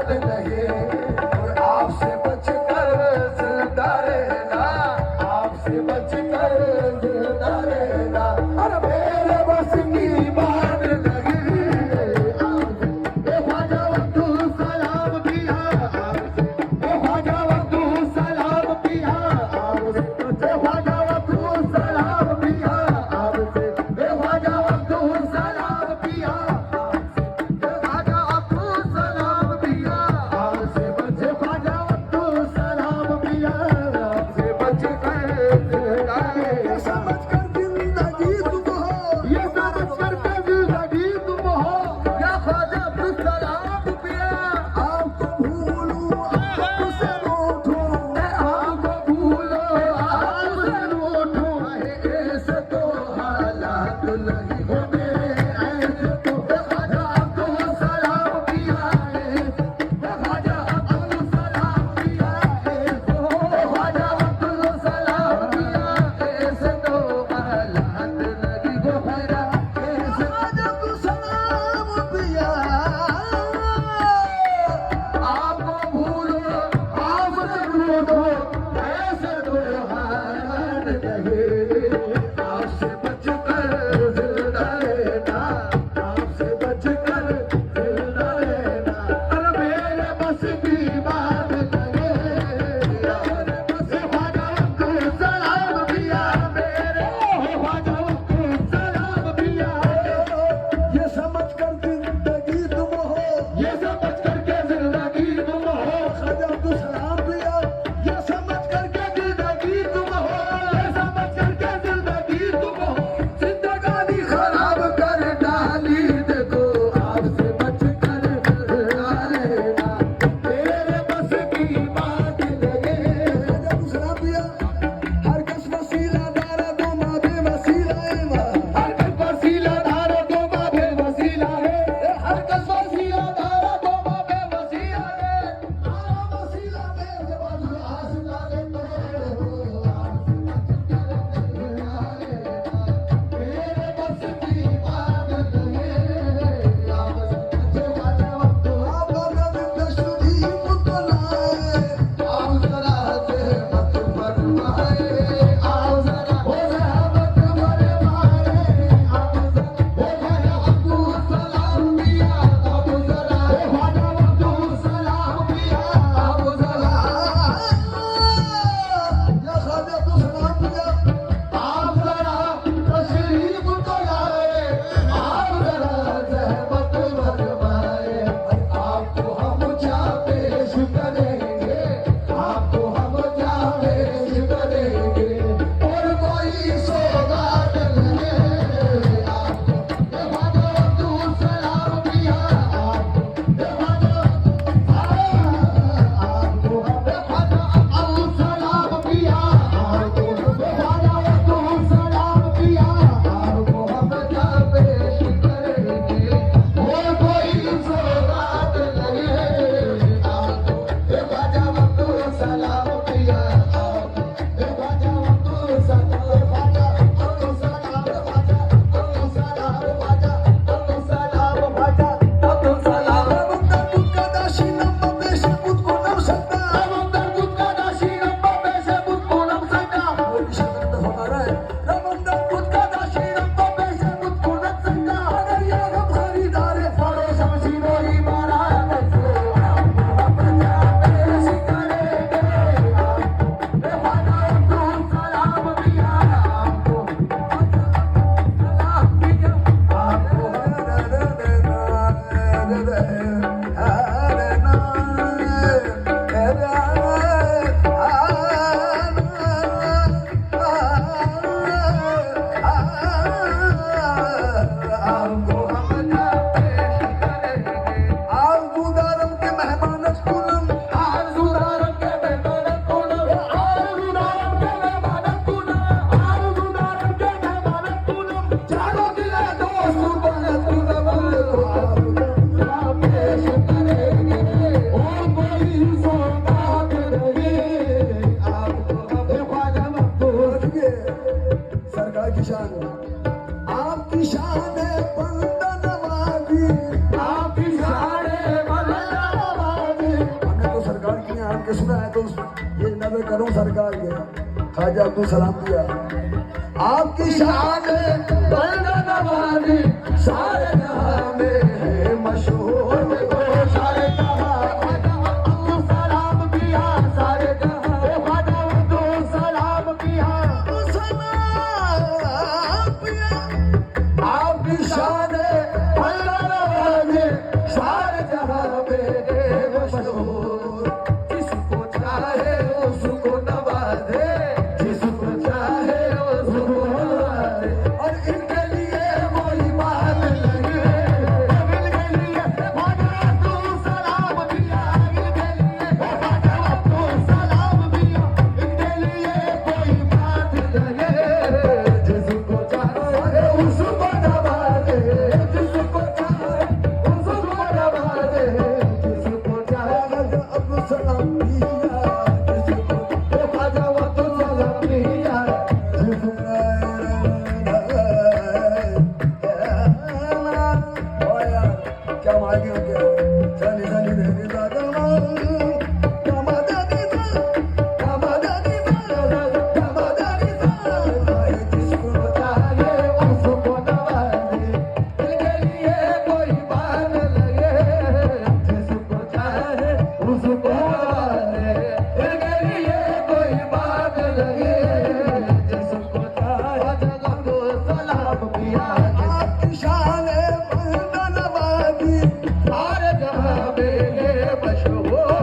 याद नहीं और आपसे बचकर जिंदा रहना, आपसे बचकर जिंदा रहना। अरे मेरे बस की बात नहीं, आपसे ख्वाजा अब्दुल सलाम पिया, आपसे ख्वाजा अब्दुल सलाम पिया, आपसे ख्वाजा अब्दुल सलाम पिया, आपसे ख्वाजा अब्दुल सलाम पिया, आपसे ख्वाजा अब्दुल सलाम पिया, आपसे ये सुना है तो ये नजर करूं सरकार के ख्वाजा अब्दुल सलाम दिया आपकी शान नवानी सारे जहां में है मशहूर सारे जहां अब्दुल सलाम किया सारे जहां ख्वाजा अब्दुल सलाम किया आपकी शान नवानी सारे जहां में है मशहूर जिसको चाहे उसको नवाजे जिसको चाहे उसको नवाजे और इनके लिए कोई बात नहीं इनके लिए ख्वाजा अब्दुल सलाम दिया इनके लिए ख्वाजा अब्दुल सलाम दिया इनके लिए कोई बात नहीं जिसको चाहे उसको नवाजे जिसको चाहे उसको नवाजे जिसको चाहे अब्दुल सलाम दिया जिसको ख्वाजा अब्दुल सलाम दिया क्या मांगे हो क्या जानी जानी देवी दादा जिसको चाहे उसको नवाजे इनके लिए कोई बात लगे जिसको चाहे उसको नवाजे इनके लिए कोई बात लगे जिसको चाहे अब्दुल सलाम किया आपकी शान नवाजी सारे जहां में है मशहूर